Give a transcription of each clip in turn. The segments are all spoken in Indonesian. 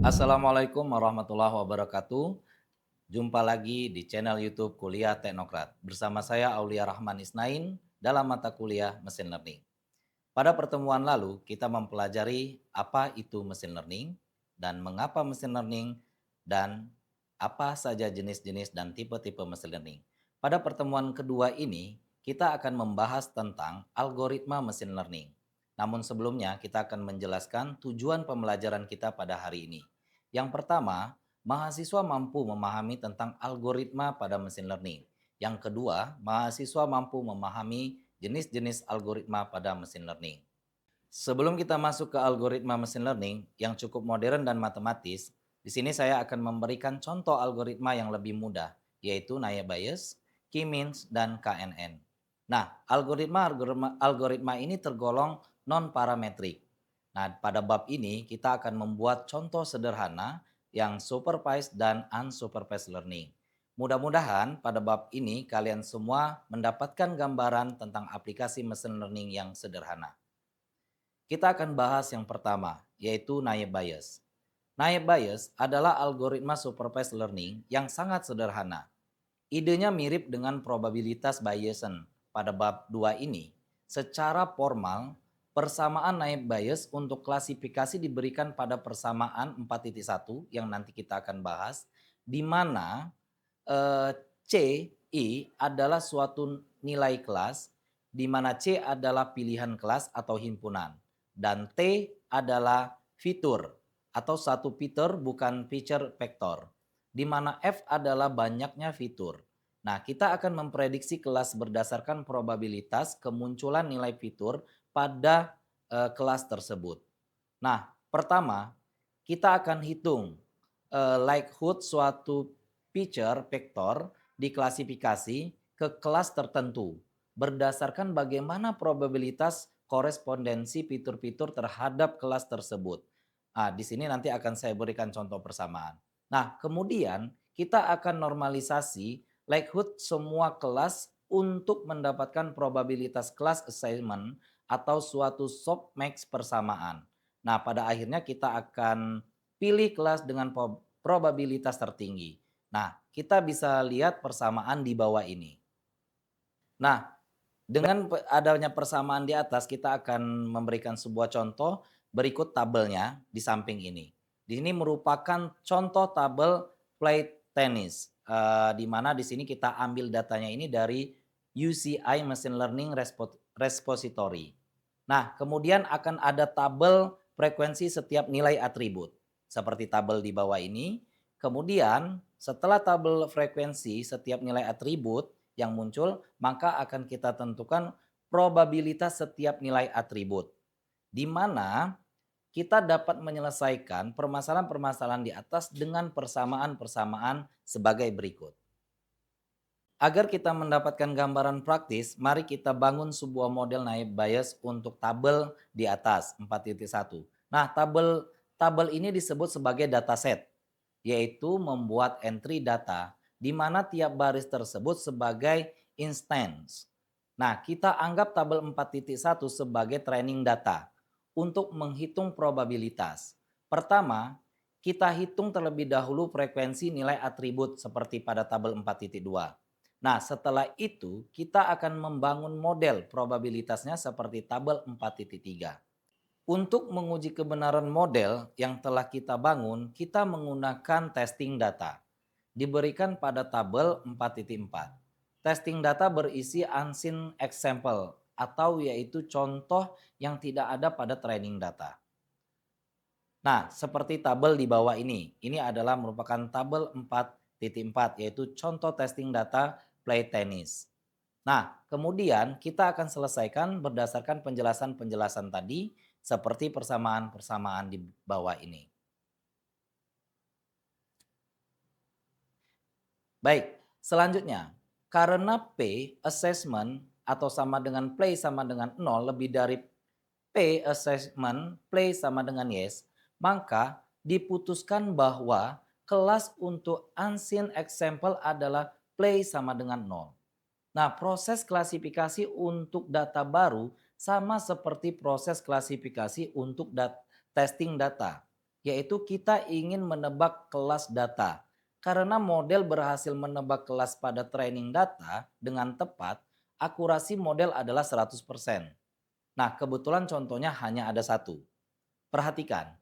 Assalamualaikum warahmatullahi wabarakatuh. Jumpa lagi di channel YouTube Kuliah Teknokrat. Bersama saya Aulia Rahman Isnain dalam mata kuliah Mesin Learning. Pada pertemuan lalu, kita mempelajari apa itu mesin learning dan mengapa mesin learning dan apa saja jenis-jenis dan tipe-tipe mesin learning. Pada pertemuan kedua ini, kita akan membahas tentang algoritma mesin learning. Namun sebelumnya, kita akan menjelaskan tujuan pembelajaran kita pada hari ini. Yang pertama, mahasiswa mampu memahami tentang algoritma pada mesin learning. Yang kedua, mahasiswa mampu memahami jenis-jenis algoritma pada mesin learning. Sebelum kita masuk ke algoritma mesin learning yang cukup modern dan matematis, di sini saya akan memberikan contoh algoritma yang lebih mudah, yaitu Naive Bayes, K-means, dan KNN. Nah, algoritma ini tergolong non-parametrik. Nah, pada bab ini kita akan membuat contoh sederhana yang supervised dan unsupervised learning. Mudah-mudahan pada bab ini kalian semua mendapatkan gambaran tentang aplikasi mesin learning yang sederhana. Kita akan bahas yang pertama, yaitu Naive Bayes. Naive Bayes adalah algoritma supervised learning yang sangat sederhana. Idenya mirip dengan probabilitas Bayesian pada bab 2 ini. Secara formal, persamaan Naive Bayes untuk klasifikasi diberikan pada persamaan 4.1 yang nanti kita akan bahas, di mana eh, C, I adalah suatu nilai kelas, di mana C adalah pilihan kelas atau himpunan, dan T adalah fitur atau satu fitur bukan feature vector, di mana F adalah banyaknya fitur. Nah, kita akan memprediksi kelas berdasarkan probabilitas kemunculan nilai fitur pada kelas tersebut. Nah, pertama kita akan hitung likelihood suatu feature vektor diklasifikasi ke kelas tertentu berdasarkan bagaimana probabilitas korespondensi fitur-fitur terhadap kelas tersebut. Nah, di sini nanti akan saya berikan contoh persamaan. Nah, kemudian kita akan normalisasi likelihood semua kelas untuk mendapatkan probabilitas kelas assignment atau suatu softmax persamaan. Nah, pada akhirnya kita akan pilih kelas dengan probabilitas tertinggi. Nah, kita bisa lihat persamaan di bawah ini. Nah, dengan adanya persamaan di atas, kita akan memberikan sebuah contoh berikut tabelnya di samping ini. Di sini merupakan contoh tabel play tennis, di mana di sini kita ambil datanya ini dari UCI Machine Learning Repository. Nah, kemudian akan ada tabel frekuensi setiap nilai atribut, seperti tabel di bawah ini. Kemudian, setelah tabel frekuensi setiap nilai atribut yang muncul, maka akan kita tentukan probabilitas setiap nilai atribut, di mana kita dapat menyelesaikan permasalahan-permasalahan di atas dengan persamaan-persamaan sebagai berikut. Agar kita mendapatkan gambaran praktis, mari kita bangun sebuah model Naive Bayes untuk tabel di atas 4.1. Nah, tabel ini disebut sebagai dataset, yaitu membuat entry data di mana tiap baris tersebut sebagai instance. Nah, kita anggap tabel 4.1 sebagai training data untuk menghitung probabilitas. Pertama, kita hitung terlebih dahulu frekuensi nilai atribut seperti pada tabel 4.2. Nah, setelah itu kita akan membangun model probabilitasnya seperti tabel 4.3. Untuk menguji kebenaran model yang telah kita bangun, kita menggunakan testing data. Diberikan pada tabel 4.4. Testing data berisi unseen example atau yaitu contoh yang tidak ada pada training data. Nah, seperti tabel di bawah ini. Ini adalah merupakan tabel 4.4 yaitu contoh testing data play tennis. Nah, kemudian kita akan selesaikan berdasarkan penjelasan-penjelasan tadi seperti persamaan-persamaan di bawah ini. Baik, selanjutnya, karena P assessment atau sama dengan play sama dengan 0 lebih dari P assessment play sama dengan yes, maka diputuskan bahwa kelas untuk unseen example adalah play sama dengan 0. Nah, proses klasifikasi untuk data baru sama seperti proses klasifikasi untuk testing data, yaitu kita ingin menebak kelas data. Karena model berhasil menebak kelas pada training data dengan tepat, akurasi model adalah 100%. Nah, kebetulan contohnya hanya ada satu. Perhatikan,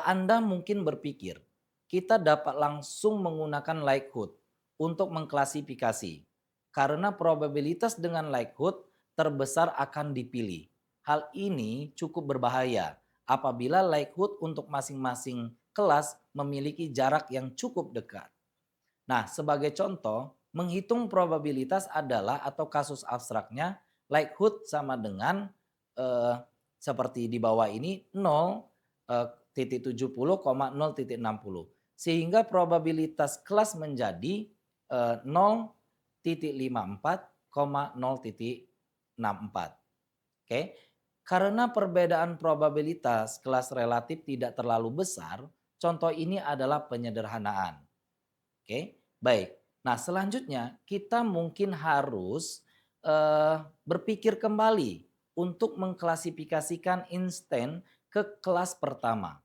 Anda mungkin berpikir, kita dapat langsung menggunakan likelihood untuk mengklasifikasi. Karena probabilitas dengan likelihood terbesar akan dipilih. Hal ini cukup berbahaya apabila likelihood untuk masing-masing kelas memiliki jarak yang cukup dekat. Nah, sebagai contoh, menghitung probabilitas adalah atau kasus abstraknya likelihood sama dengan eh, seperti di bawah ini 0,070,0,60. Sehingga probabilitas kelas menjadi 0,54,0,64. Oke. Karena perbedaan probabilitas kelas relatif tidak terlalu besar, contoh ini adalah penyederhanaan. Oke, baik. Nah, selanjutnya kita mungkin harus berpikir kembali untuk mengklasifikasikan instan ke kelas pertama.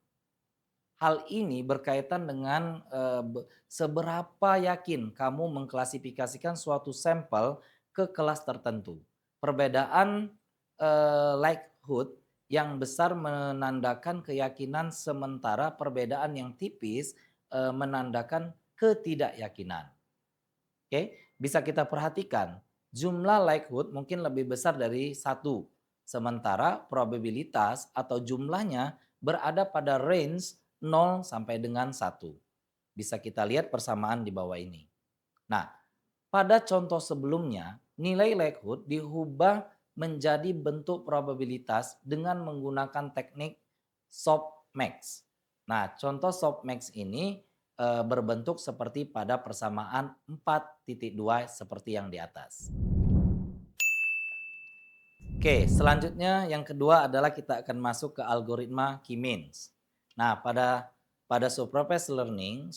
Hal ini berkaitan dengan seberapa yakin kamu mengklasifikasikan suatu sampel ke kelas tertentu. Perbedaan likelihood yang besar menandakan keyakinan, sementara perbedaan yang tipis menandakan ketidakyakinan. Oke, bisa kita perhatikan jumlah likelihood mungkin lebih besar dari satu, sementara probabilitas atau jumlahnya berada pada range 0 sampai dengan 1. Bisa kita lihat persamaan di bawah ini. Nah, pada contoh sebelumnya, nilai likelihood diubah menjadi bentuk probabilitas dengan menggunakan teknik softmax. Nah, contoh softmax ini berbentuk seperti pada persamaan 4.2 seperti yang di atas. Oke, selanjutnya yang kedua adalah kita akan masuk ke algoritma K-means. Nah, pada supervised learning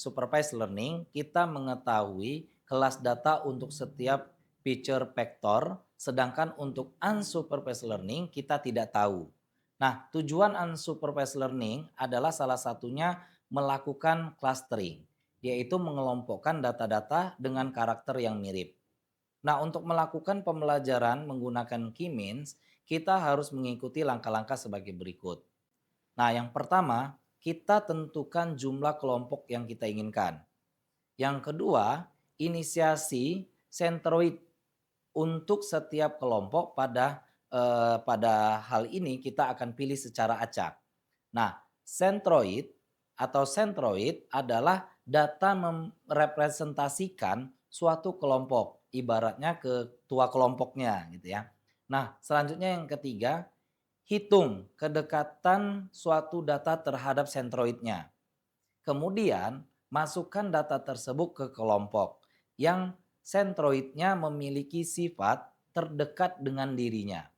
kita mengetahui kelas data untuk setiap feature vector, sedangkan untuk unsupervised learning kita tidak tahu. Nah, tujuan unsupervised learning adalah salah satunya melakukan clustering, yaitu mengelompokkan data-data dengan karakter yang mirip. Nah, untuk melakukan pembelajaran menggunakan K-means, kita harus mengikuti langkah-langkah sebagai berikut. Nah, yang pertama, kita tentukan jumlah kelompok yang kita inginkan. Yang kedua, inisiasi sentroid untuk setiap kelompok pada hal ini kita akan pilih secara acak. Nah, sentroid adalah data merepresentasikan suatu kelompok, ibaratnya ketua kelompoknya gitu ya. Nah, selanjutnya yang ketiga, hitung kedekatan suatu data terhadap sentroidnya. Kemudian, masukkan data tersebut ke kelompok yang sentroidnya memiliki sifat terdekat dengan dirinya.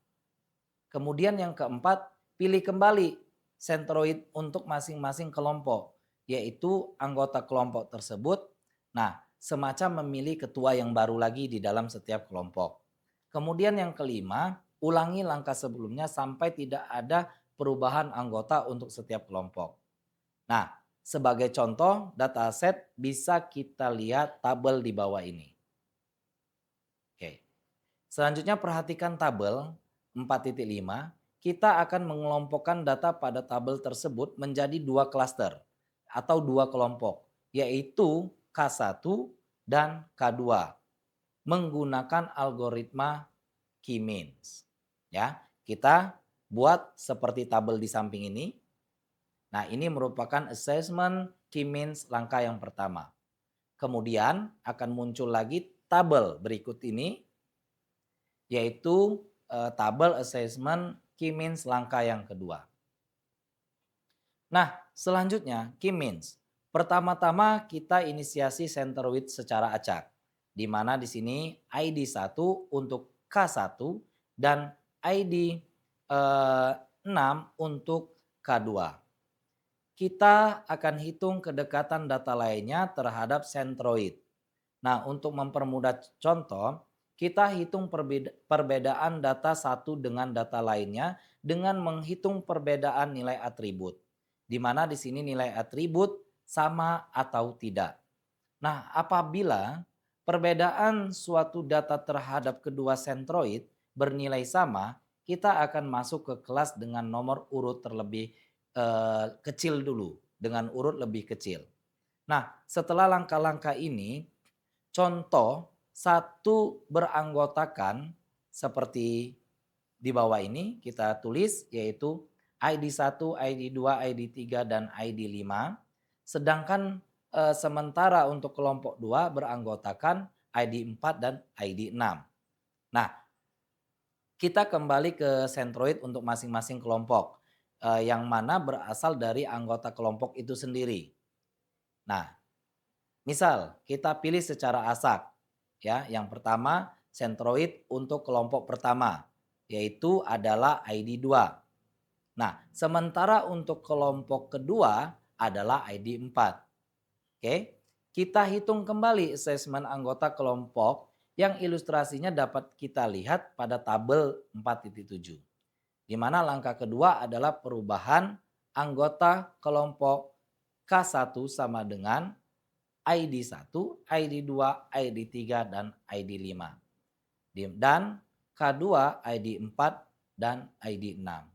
Kemudian yang keempat, pilih kembali sentroid untuk masing-masing kelompok, yaitu anggota kelompok tersebut. Nah, semacam memilih ketua yang baru lagi di dalam setiap kelompok. Kemudian yang kelima, ulangi langkah sebelumnya sampai tidak ada perubahan anggota untuk setiap kelompok. Nah, sebagai contoh dataset bisa kita lihat tabel di bawah ini. Oke. Selanjutnya perhatikan tabel 4.5. Kita akan mengelompokkan data pada tabel tersebut menjadi dua klaster atau dua kelompok, yaitu K1 dan K2 menggunakan algoritma K-means. Ya, kita buat seperti tabel di samping ini. Nah, ini merupakan assessment K-means langkah yang pertama. Kemudian akan muncul lagi tabel berikut ini, yaitu tabel assessment K-means langkah yang kedua. Nah, selanjutnya K-means. Pertama-tama kita inisiasi centroid secara acak, di mana di sini ID 1 untuk K1 dan ID 6 untuk K2. Kita akan hitung kedekatan data lainnya terhadap centroid. Nah, untuk mempermudah contoh, kita hitung perbedaan data satu dengan data lainnya dengan menghitung perbedaan nilai atribut. di mana di sini nilai atribut sama atau tidak. Nah, apabila perbedaan suatu data terhadap kedua sentroid bernilai sama, kita akan masuk ke kelas dengan nomor urut terlebih kecil dulu, dengan urut lebih kecil. Nah, setelah langkah-langkah ini, contoh satu beranggotakan seperti di bawah ini kita tulis yaitu ID 1, ID 2, ID 3, dan ID 5. Sedangkan sementara untuk kelompok 2 beranggotakan ID 4 dan ID 6. Nah, kita kembali ke sentroid untuk masing-masing kelompok yang mana berasal dari anggota kelompok itu sendiri. Nah, misal kita pilih secara asak ya. Yang pertama sentroid untuk kelompok pertama yaitu adalah ID 2. Nah, sementara untuk kelompok kedua adalah ID 4. Oke. Kita hitung kembali asesmen anggota kelompok yang ilustrasinya dapat kita lihat pada tabel 4.7. Di mana langkah kedua adalah perubahan anggota kelompok K1 sama dengan ID 1, ID 2, ID 3, dan ID 5. Dan K2, ID 4, dan ID 6.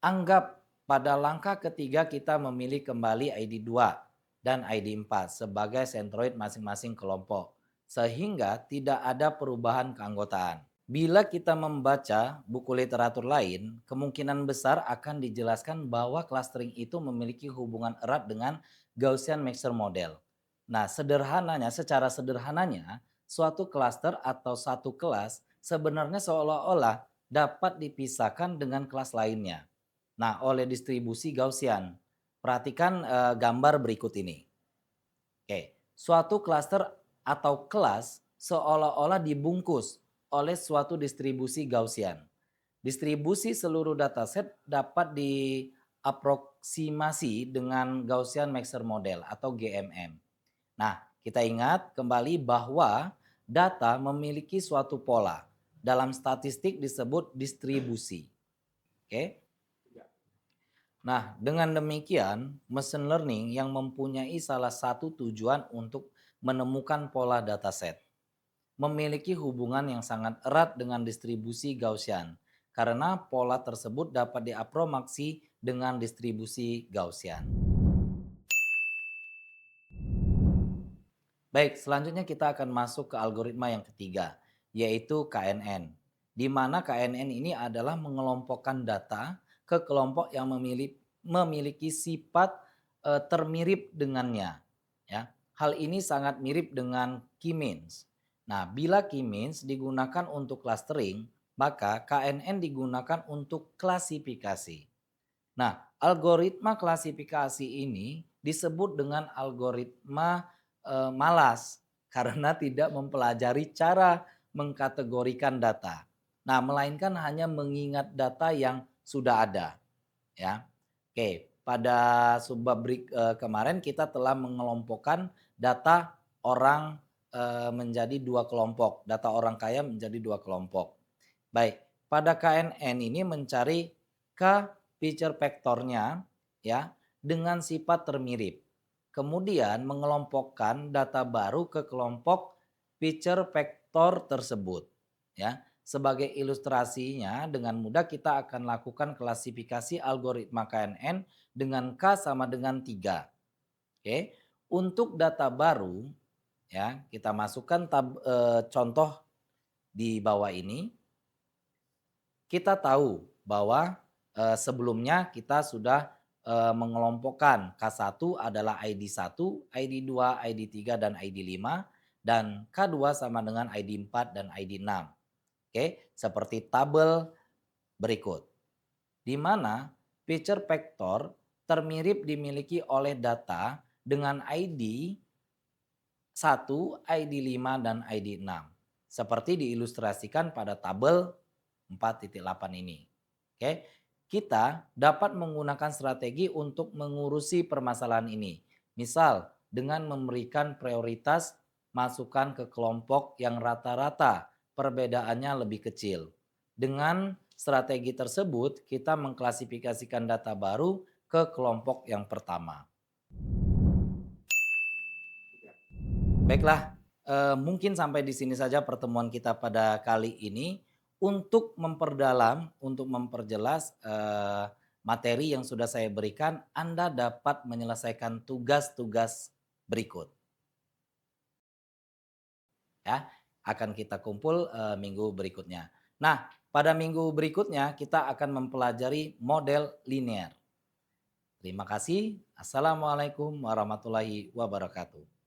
Anggap pada langkah ketiga kita memilih kembali ID 2 dan ID 4 sebagai sentroid masing-masing kelompok. Sehingga tidak ada perubahan keanggotaan. Bila kita membaca buku literatur lain, kemungkinan besar akan dijelaskan bahwa clustering itu memiliki hubungan erat dengan Gaussian mixture model. Nah, secara sederhananya, suatu cluster atau satu kelas sebenarnya seolah-olah dapat dipisahkan dengan kelas lainnya. Nah, oleh distribusi Gaussian. Perhatikan gambar berikut ini. Oke, suatu cluster atau kelas seolah-olah dibungkus oleh suatu distribusi Gaussian. Distribusi seluruh dataset dapat diaproksimasi dengan Gaussian Mixture Model atau GMM. Nah, kita ingat kembali bahwa data memiliki suatu pola. Dalam statistik disebut distribusi. Oke. Nah, dengan demikian, machine learning yang mempunyai salah satu tujuan untuk menemukan pola dataset memiliki hubungan yang sangat erat dengan distribusi Gaussian karena pola tersebut dapat diapromasi dengan distribusi Gaussian. Baik, selanjutnya kita akan masuk ke algoritma yang ketiga, yaitu KNN. Di mana KNN ini adalah mengelompokkan data ke kelompok yang memiliki sifat termirip dengannya. Ya, hal ini sangat mirip dengan K-means. Nah, bila K-means digunakan untuk clustering, maka KNN digunakan untuk klasifikasi. Nah, algoritma klasifikasi ini disebut dengan algoritma malas karena tidak mempelajari cara mengkategorikan data. Nah, melainkan hanya mengingat data yang sudah ada, ya. Oke, pada subbab kemarin kita telah mengelompokkan data orang menjadi dua kelompok, data orang kaya menjadi dua kelompok. Baik, pada KNN ini mencari feature vektornya ya dengan sifat termirip. Kemudian mengelompokkan data baru ke kelompok feature vektor tersebut. Ya, sebagai ilustrasinya dengan mudah kita akan lakukan klasifikasi algoritma KNN dengan K sama dengan 3. Oke. Untuk data baru ya, kita masukkan contoh di bawah ini. Kita tahu bahwa sebelumnya kita sudah mengelompokkan K1 adalah ID 1, ID 2, ID 3, dan ID 5, dan K2 sama dengan ID 4 dan ID 6. Oke, seperti tabel berikut. Di mana feature vektor termirip dimiliki oleh data dengan ID 1, ID 5, dan ID 6. Seperti diilustrasikan pada tabel 4.8 ini. Oke, kita dapat menggunakan strategi untuk mengurusi permasalahan ini. Misal, dengan memberikan prioritas masukkan ke kelompok yang rata-rata perbedaannya lebih kecil. Dengan strategi tersebut kita mengklasifikasikan data baru ke kelompok yang pertama. Baiklah, mungkin sampai di sini saja pertemuan kita pada kali ini. Untuk memperdalam, untuk memperjelas, materi yang sudah saya berikan, Anda dapat menyelesaikan tugas-tugas berikut, ya. Akan kita kumpul, minggu berikutnya. Nah, pada minggu berikutnya kita akan mempelajari model linear. Terima kasih. Assalamualaikum warahmatullahi wabarakatuh.